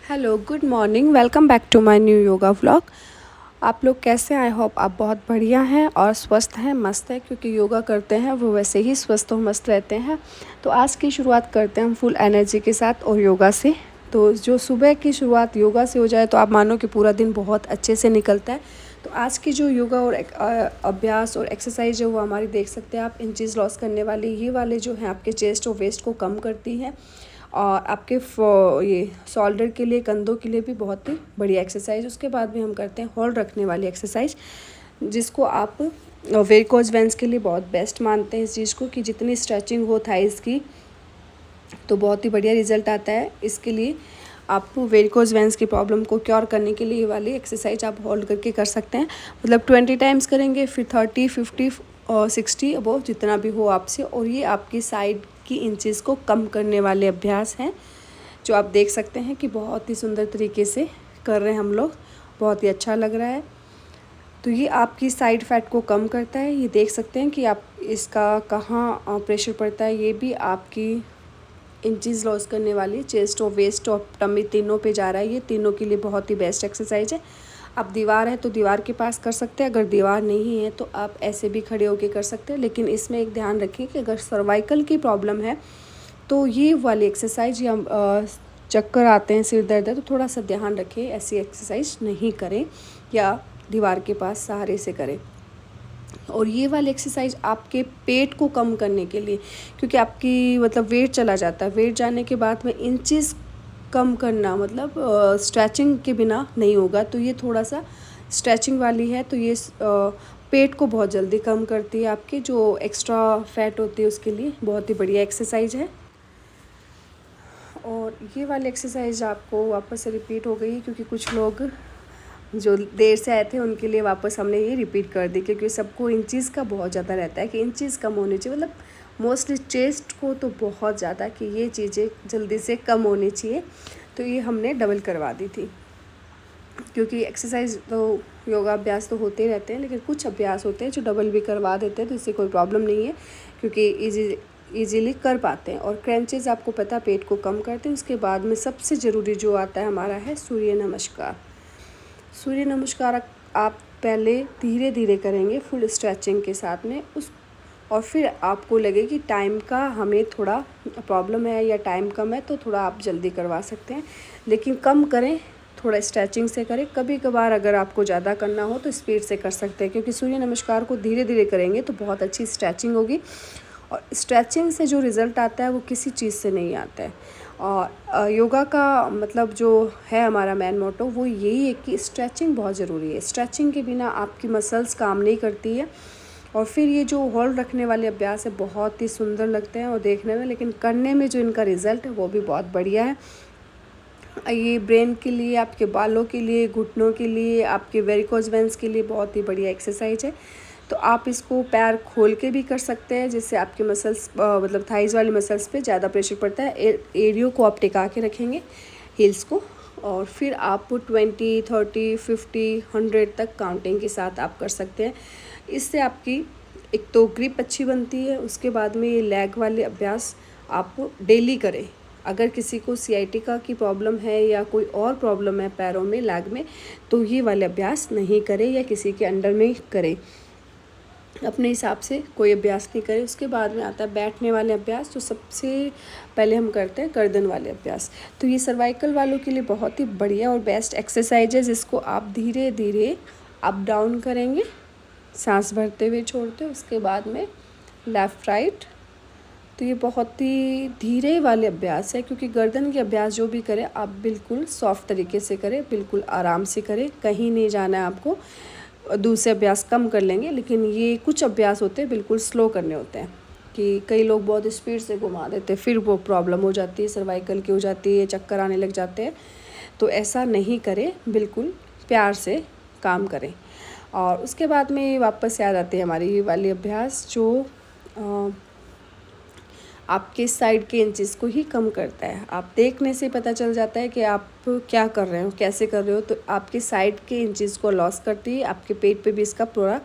Hello, good morning, welcome back to my new yoga vlog. आप लोग कैसे हैं? आई होप आप बहुत बढ़िया हैं और स्वस्थ हैं, मस्त हैं, क्योंकि योगा करते हैं वो वैसे ही स्वस्थ और मस्त रहते हैं। तो आज की शुरुआत करते हैं हम फुल एनर्जी के साथ और योगा से। तो जो सुबह की शुरुआत योगा से हो जाए तो आप मानो कि पूरा दिन बहुत अच्छे से निकलता है। तो आज की जो योगा और अभ्यास और एक्सरसाइज है वो हमारी देख सकते हैं आप, इंचेस लॉस करने वाली ये वाले जो हैं आपके चेस्ट और वेस्ट को कम करती हैं और आपके ये शोल्डर के लिए, कंधों के लिए भी बहुत ही बढ़िया एक्सरसाइज। उसके बाद भी हम करते हैं होल्ड रखने वाली एक्सरसाइज, जिसको आप वेरिकोज वेन्स के लिए बहुत बेस्ट मानते हैं इस चीज़ को, कि जितनी स्ट्रेचिंग हो थाइस की तो बहुत ही बढ़िया रिजल्ट आता है। इसके लिए आप वेरिकोज वेन्स की प्रॉब्लम को क्योर करने के लिए ये वाली एक्सरसाइज आप होल्ड करके कर सकते हैं। मतलब 20 टाइम्स करेंगे, फिर 30, 50 और 60 अबोव जितना भी हो आपसे। और ये आपकी साइड की इंचेस को कम करने वाले अभ्यास हैं, जो आप देख सकते हैं कि बहुत ही सुंदर तरीके से कर रहे हैं हम लोग, बहुत ही अच्छा लग रहा है। तो ये आपकी साइड फैट को कम करता है। ये देख सकते हैं कि आप इसका कहाँ प्रेशर पड़ता है, ये भी आपकी इंचेस लॉस करने वाली चेस्ट और वेस्ट और टमी तीनों पे जा रहा है। ये तीनों के लिए बहुत ही बेस्ट एक्सरसाइज है। आप दीवार है तो दीवार के पास कर सकते हैं, अगर दीवार नहीं है तो आप ऐसे भी खड़े होके कर सकते हैं। लेकिन इसमें एक ध्यान रखें कि अगर सर्वाइकल की प्रॉब्लम है तो ये वाली एक्सरसाइज या चक्कर आते हैं, सिर दर्द है, तो थोड़ा सा ध्यान रखें, ऐसी एक्सरसाइज नहीं करें या दीवार के पास सहारे से करें। और ये वाली एक्सरसाइज आपके पेट को कम करने के लिए, क्योंकि आपकी मतलब वेट चला जाता है, वेट जाने के बाद में इंचेस कम करना मतलब स्ट्रेचिंग के बिना नहीं होगा। तो ये थोड़ा सा स्ट्रेचिंग वाली है, तो ये पेट को बहुत जल्दी कम करती है, आपके जो एक्स्ट्रा फैट होती है उसके लिए बहुत ही बढ़िया एक्सरसाइज है। और ये वाली एक्सरसाइज आपको वापस से रिपीट हो गई, क्योंकि कुछ लोग जो देर से आए थे उनके लिए वापस हमने ये रिपीट कर दी, क्योंकि सबको इंचेस का बहुत ज़्यादा रहता है कि इंचेस कम होनी चाहिए, मतलब मोस्टली चेस्ट को तो बहुत ज़्यादा कि ये चीज़ें जल्दी से कम होनी चाहिए। तो ये हमने डबल करवा दी थी, क्योंकि एक्सरसाइज तो योगा अभ्यास तो होते ही रहते हैं, लेकिन कुछ अभ्यास होते हैं जो डबल भी करवा देते हैं, तो इससे कोई प्रॉब्लम नहीं है, क्योंकि ईजीली कर पाते हैं। और क्रंचेस आपको पता पेट को कम करते हैं। उसके बाद में सबसे ज़रूरी जो आता है हमारा है सूर्य नमस्कार। सूर्य नमस्कार आप पहले धीरे धीरे करेंगे फुल स्ट्रेचिंग के साथ में और फिर आपको लगे कि टाइम का हमें थोड़ा प्रॉब्लम है या टाइम कम है तो थोड़ा आप जल्दी करवा सकते हैं, लेकिन कम करें, थोड़ा स्ट्रेचिंग से करें। कभी कभार अगर आपको ज़्यादा करना हो तो स्पीड से कर सकते हैं, क्योंकि सूर्य नमस्कार को धीरे धीरे करेंगे तो बहुत अच्छी स्ट्रेचिंग होगी। और स्ट्रेचिंग से जो रिज़ल्ट आता है वो किसी चीज़ से नहीं आता है। और योगा का मतलब जो है हमारा मेन मोटो वो यही है कि स्ट्रेचिंग बहुत ज़रूरी है। स्ट्रेचिंग के बिना आपकी मसल्स काम नहीं करती है। और फिर ये जो होल्ड रखने वाले अभ्यास है बहुत ही सुंदर लगते हैं और देखने में, लेकिन करने में जो इनका रिज़ल्ट है वो भी बहुत बढ़िया है। ये ब्रेन के लिए, आपके बालों के लिए, घुटनों के लिए, आपके वेरिकोज वेन्स के लिए बहुत ही बढ़िया एक्सरसाइज है। तो आप इसको पैर खोल के भी कर सकते हैं, जिससे आपके मसल्स मतलब थाइज़ वाली मसल्स पे ज़्यादा प्रेशर पड़ता है। एरियो को आप टिका के रखेंगे, हील्स को, और फिर आप 20, 30, 50, 100 तक काउंटिंग के साथ आप कर सकते हैं। इससे आपकी एक तो ग्रिप अच्छी बनती है। उसके बाद में ये लेग वाले अभ्यास आप डेली करें। अगर किसी को सियाटिका की प्रॉब्लम है या कोई और प्रॉब्लम है पैरों में, लेग में, तो ये वाले अभ्यास नहीं करें या किसी के अंडर में करें, अपने हिसाब से कोई अभ्यास नहीं करें। उसके बाद में आता है बैठने वाले अभ्यास। तो सबसे पहले हम करते हैं गर्दन वाले अभ्यास। तो ये सर्वाइकल वालों के लिए बहुत ही बढ़िया और बेस्ट एक्सरसाइज है, जिसको आप धीरे धीरे अप डाउन करेंगे, सांस भरते हुए छोड़ते, उसके बाद में लेफ़्ट राइट। तो ये बहुत ही धीरे वाले अभ्यास है, क्योंकि गर्दन के अभ्यास जो भी करें आप बिल्कुल सॉफ्ट तरीके से करें, बिल्कुल आराम से करें, कहीं नहीं जाना है आपको। दूसरे अभ्यास कम कर लेंगे, लेकिन ये कुछ अभ्यास होते हैं बिल्कुल स्लो करने होते हैं, कि कई लोग बहुत स्पीड से घुमा देते हैं, फिर वो प्रॉब्लम हो जाती है, सर्वाइकल की हो जाती है, चक्कर आने लग जाते हैं। तो ऐसा नहीं करें, बिल्कुल प्यार से काम करें। और उसके बाद में वापस याद आते हैं हमारी ये वाली अभ्यास, जो आपके साइड के इंचेस को ही कम करता है। आप देखने से पता चल जाता है कि आप क्या कर रहे हो, कैसे कर रहे हो। तो आपके साइड के इंचेस को लॉस करती है। आपके पेट पे भी इसका पूरा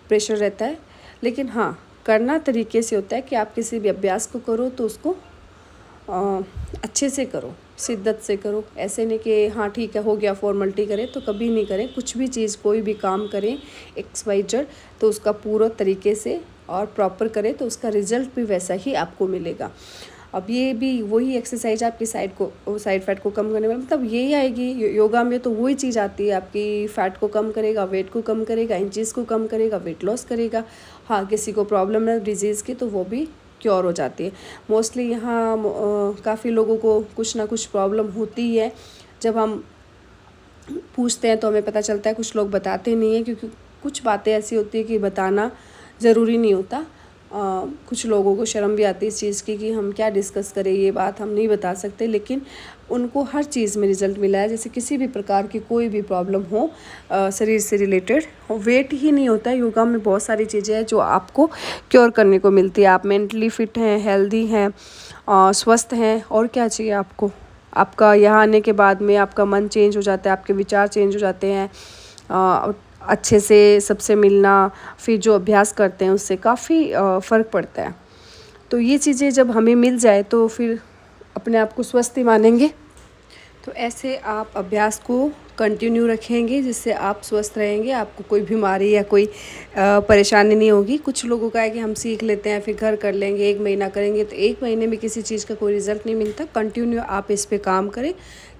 प्रेशर रहता है। लेकिन हाँ, करना तरीके से होता है कि आप किसी भी अभ्यास को करो तो उसको अच्छे से करो, शिद्दत से करो। ऐसे नहीं कि हाँ ठीक है हो गया फॉर्मेलिटी करें, तो कभी नहीं करें। कुछ भी चीज़ कोई भी काम करें XYZ तो उसका पूरा तरीके से और प्रॉपर करें तो उसका रिजल्ट भी वैसा ही आपको मिलेगा। अब ये भी वही एक्सरसाइज आपकी साइड फैट को कम करने में मतलब यही आएगी। योगा में तो वही चीज़ आती है, आपकी फ़ैट को कम करेगा, वेट को कम करेगा, इंचज़ को कम करेगा, वेट लॉस करेगा। हाँ किसी को प्रॉब्लम है डिजीज़ की तो वो भी क्योर हो जाती है। मोस्टली यहाँ काफ़ी लोगों को कुछ ना कुछ प्रॉब्लम होती है। जब हम पूछते हैं तो हमें पता चलता है, कुछ लोग बताते नहीं हैं क्योंकि कुछ बातें ऐसी होती है कि बताना ज़रूरी नहीं होता। कुछ लोगों को शर्म भी आती है इस चीज़ की कि हम क्या डिस्कस करें, ये बात हम नहीं बता सकते, लेकिन उनको हर चीज़ में रिज़ल्ट मिला है। जैसे किसी भी प्रकार की कोई भी प्रॉब्लम हो शरीर से रिलेटेड, वेट ही नहीं होता है, योगा में बहुत सारी चीज़ें हैं जो आपको क्योर करने को मिलती है। आप मेंटली फिट हैं, हेल्दी हैं, स्वस्थ हैं, और क्या चाहिए आपको। आपका यहाँ आने के बाद में आपका मन चेंज हो जाता है, आपके विचार चेंज हो जाते हैं। अच्छे से सबसे मिलना, फिर जो अभ्यास करते हैं उससे काफ़ी फ़र्क पड़ता है। तो ये चीज़ें जब हमें मिल जाए तो फिर अपने आप को स्वस्थ ही मानेंगे। तो ऐसे आप अभ्यास को कंटिन्यू रखेंगे जिससे आप स्वस्थ रहेंगे, आपको कोई बीमारी या कोई परेशानी नहीं होगी। कुछ लोगों का है कि हम सीख लेते हैं फिर घर कर लेंगे, 1 महीना करेंगे, तो 1 महीने में किसी चीज़ का कोई रिज़ल्ट नहीं मिलता। कंटिन्यू आप इस पे काम करें।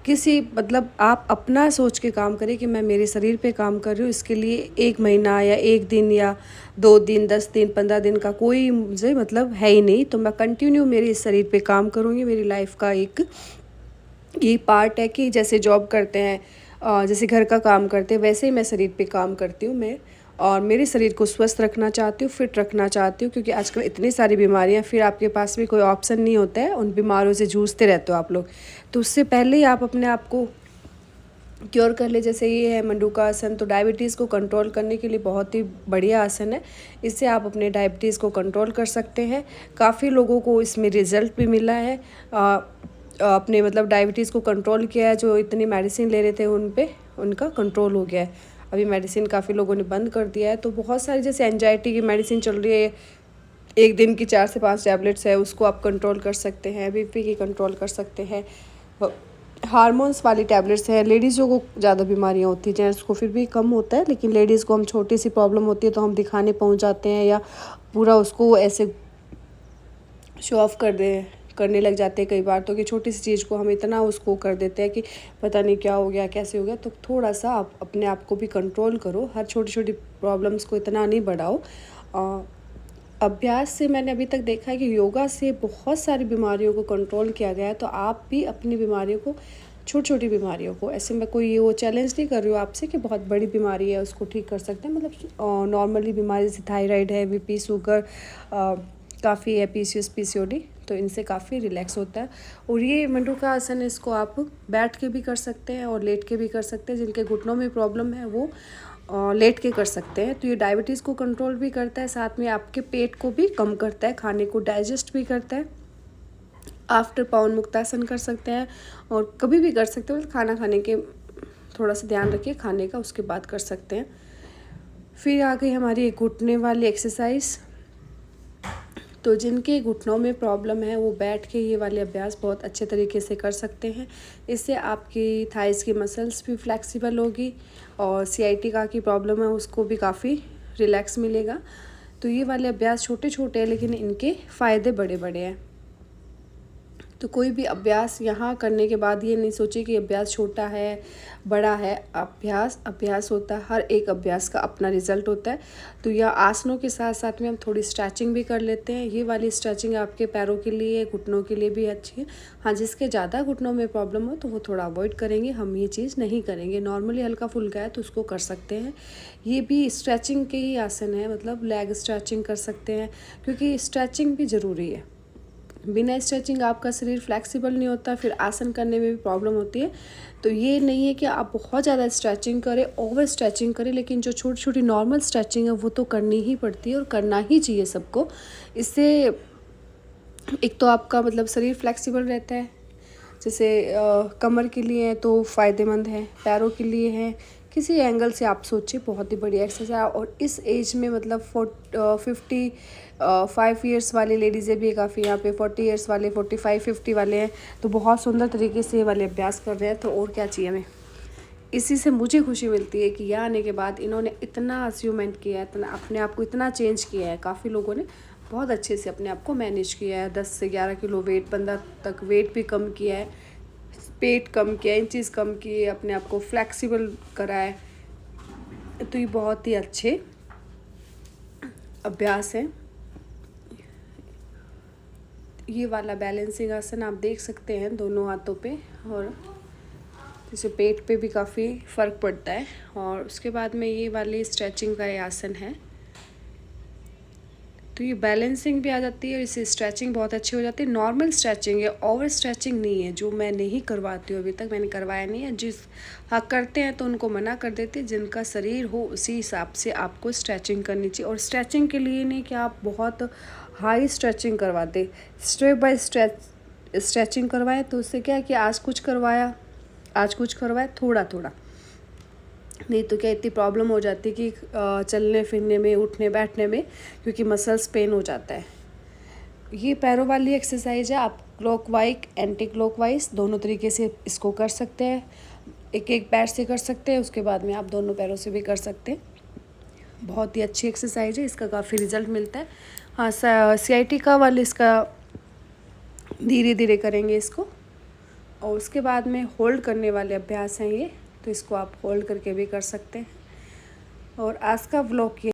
किसी मतलब आप अपना सोच के काम करें कि मैं मेरे शरीर पे काम कर रही हूँ, इसके लिए 1 महीना या 1 दिन या 2 दिन, 10 दिन, 15 दिन का कोई मुझे मतलब है ही नहीं। तो मैं कंटिन्यू मेरे इस शरीर पे काम करूँगी। मेरी लाइफ का एक ये पार्ट है कि जैसे जॉब करते हैं, जैसे घर का काम करते हैं, वैसे ही मैं शरीर पे काम करती हूँ मैं। और मेरे शरीर को स्वस्थ रखना चाहती हूँ, फिट रखना चाहती हूँ, क्योंकि आजकल इतनी सारी बीमारियाँ, फिर आपके पास भी कोई ऑप्शन नहीं होता है, उन बीमारियों से जूझते रहते हो आप लोग। तो उससे पहले ही आप अपने आप को क्योर कर ले। जैसे ये है मंडूका आसन, तो डायबिटीज़ को कंट्रोल करने के लिए बहुत ही बढ़िया आसन है। इससे आप अपने डायबिटीज़ को कंट्रोल कर सकते हैं। काफ़ी लोगों को इसमें रिज़ल्ट भी मिला है। अपने मतलब डायबिटीज़ को कंट्रोल किया है। जो इतनी मेडिसिन ले रहे थे उन पे उनका कंट्रोल हो गया है। अभी मेडिसिन काफ़ी लोगों ने बंद कर दिया है। तो बहुत सारी जैसे एंजाइटी की मेडिसिन चल रही है, एक दिन की 4 से 5 टैबलेट्स है, उसको आप कंट्रोल कर सकते हैं। बीपी की कंट्रोल कर सकते हैं। हार्मोन्स वाली टैबलेट्स है। लेडीज़ों को ज़्यादा बीमारियाँ होती हैं, जेंट्स को फिर भी कम होता है, लेकिन लेडीज़ को हम छोटी सी प्रॉब्लम होती है तो हम दिखाने पहुंच जाते हैं या पूरा उसको ऐसे शो ऑफ करने लग जाते हैं कई बार। तो कि छोटी सी चीज़ को हम इतना उसको कर देते हैं कि पता नहीं क्या हो गया, कैसे हो गया। तो थोड़ा सा आप अपने आप को भी कंट्रोल करो, हर छोटी छोटी प्रॉब्लम्स को इतना नहीं बढ़ाओ। अभ्यास से मैंने अभी तक देखा है कि योगा से बहुत सारी बीमारियों को कंट्रोल किया गया है। तो आप भी अपनी बीमारियों को, छोटी छोटी बीमारियों को, ऐसे मैं कोई वो चैलेंज नहीं कर रही हूँ आपसे कि बहुत बड़ी बीमारी है उसको ठीक कर सकते हैं। मतलब नॉर्मली बीमारी जैसे थायराइड है, बीपी, शुगर काफ़ी है, PCOS PCOD, तो इनसे काफ़ी रिलैक्स होता है। और ये मंडूका आसन है, इसको आप बैठ के भी कर सकते हैं और लेट के भी कर सकते हैं। जिनके घुटनों में प्रॉब्लम है वो लेट के कर सकते हैं। तो ये डायबिटीज़ को कंट्रोल भी करता है, साथ में आपके पेट को भी कम करता है, खाने को डाइजेस्ट भी करता है। आफ्टर पवन मुक्तासन कर सकते हैं और कभी भी कर सकते हैं, मतलब खाना खाने के थोड़ा सा ध्यान रखिए खाने का, उसके बाद कर सकते हैं। फिर आ गई हमारी एक घुटने वाली एक्सरसाइज। तो जिनके घुटनों में प्रॉब्लम है वो बैठ के ये वाले अभ्यास बहुत अच्छे तरीके से कर सकते हैं। इससे आपकी थाइज़ की मसल्स भी फ्लेक्सिबल होगी और sciatica की प्रॉब्लम है उसको भी काफ़ी रिलैक्स मिलेगा। तो ये वाले अभ्यास छोटे छोटे हैं लेकिन इनके फ़ायदे बड़े बड़े हैं। तो कोई भी अभ्यास यहाँ करने के बाद ये नहीं सोचे कि अभ्यास छोटा है, बड़ा है। अभ्यास होता है, हर एक अभ्यास का अपना रिजल्ट होता है। तो यह आसनों के साथ साथ में हम थोड़ी स्ट्रेचिंग भी कर लेते हैं। ये वाली स्ट्रेचिंग आपके पैरों के लिए, घुटनों के लिए भी अच्छी है। हाँ, जिसके ज़्यादा घुटनों में प्रॉब्लम हो तो वो थोड़ा अवॉइड करेंगे, हम ये चीज़ नहीं करेंगे। नॉर्मली हल्का फुल्का है तो उसको कर सकते हैं। ये भी स्ट्रेचिंग के ही आसन है, मतलब लेग स्ट्रेचिंग कर सकते हैं, क्योंकि स्ट्रेचिंग भी ज़रूरी है। बिना स्ट्रेचिंग आपका शरीर फ्लेक्सिबल नहीं होता, फिर आसन करने में भी प्रॉब्लम होती है। तो ये नहीं है कि आप बहुत ज़्यादा स्ट्रेचिंग करें, ओवर स्ट्रेचिंग करें, लेकिन जो छोटी छोटी नॉर्मल स्ट्रेचिंग है वो तो करनी ही पड़ती है और करना ही चाहिए सबको। इससे एक तो आपका मतलब शरीर फ्लेक्सिबल रहता है, जैसे कमर के लिए है तो फ़ायदेमंद है, पैरों के लिए है किसी एंगल से आप सोचिए, बहुत ही बढ़िया एक्सरसाइज। और इस एज में मतलब 55 ईयर्स वाली लेडीज़ें भी काफ़ी, यहाँ पे 40 ईयर्स वाले, 45-50 वाले हैं, तो बहुत सुंदर तरीके से ये वाले अभ्यास कर रहे हैं। तो और क्या चाहिए हमें। इसी से मुझे खुशी मिलती है कि यहाँ आने के बाद इन्होंने इतना अचीवमेंट किया है, इतना अपने आप को इतना चेंज किया है। काफ़ी लोगों ने बहुत अच्छे से अपने आप को मैनेज किया है। 10 से 11 किलो वेट, 15 तक वेट भी कम किया है, पेट कम किया, इंचेस कम किए, अपने आप को फ्लेक्सिबल करा है। तो ये बहुत ही अच्छे अभ्यास हैं। ये वाला बैलेंसिंग आसन आप देख सकते हैं दोनों हाथों पे, और इससे पेट पे भी काफ़ी फ़र्क पड़ता है। और उसके बाद में ये वाली स्ट्रेचिंग का ये आसन है, तो ये बैलेंसिंग भी आ जाती है और इससे स्ट्रेचिंग बहुत अच्छी हो जाती है। नॉर्मल स्ट्रेचिंग है, ओवर स्ट्रेचिंग नहीं है, जो मैं नहीं करवाती हूँ, अभी तक मैंने करवाया नहीं है। हाँ करते हैं तो उनको मना कर देते हैं। जिनका शरीर हो उसी हिसाब से आपको स्ट्रेचिंग करनी चाहिए। और स्ट्रेचिंग के लिए नहीं कि आप बहुत हाई स्ट्रेचिंग करवाते, स्टेप बाय स्ट्रेचिंग करवाएं। तो उससे क्या है कि आज कुछ करवाया थोड़ा थोड़ा, नहीं तो क्या इतनी प्रॉब्लम हो जाती है कि चलने फिरने में, उठने बैठने में, क्योंकि मसल्स पेन हो जाता है। ये पैरों वाली एक्सरसाइज है। आप क्लॉकवाइज, एंटी क्लॉकवाइज दोनों तरीके से इसको कर सकते हैं। एक एक पैर से कर सकते हैं, उसके बाद में आप दोनों पैरों से भी कर सकते हैं। बहुत ही अच्छी एक्सरसाइज है, इसका काफ़ी रिजल्ट मिलता है। हाँ, CIT वाले इसका धीरे धीरे करेंगे इसको। और उसके बाद में होल्ड करने वाले अभ्यास हैं ये, तो इसको आप होल्ड करके भी कर सकते हैं। और आज का व्लॉग ये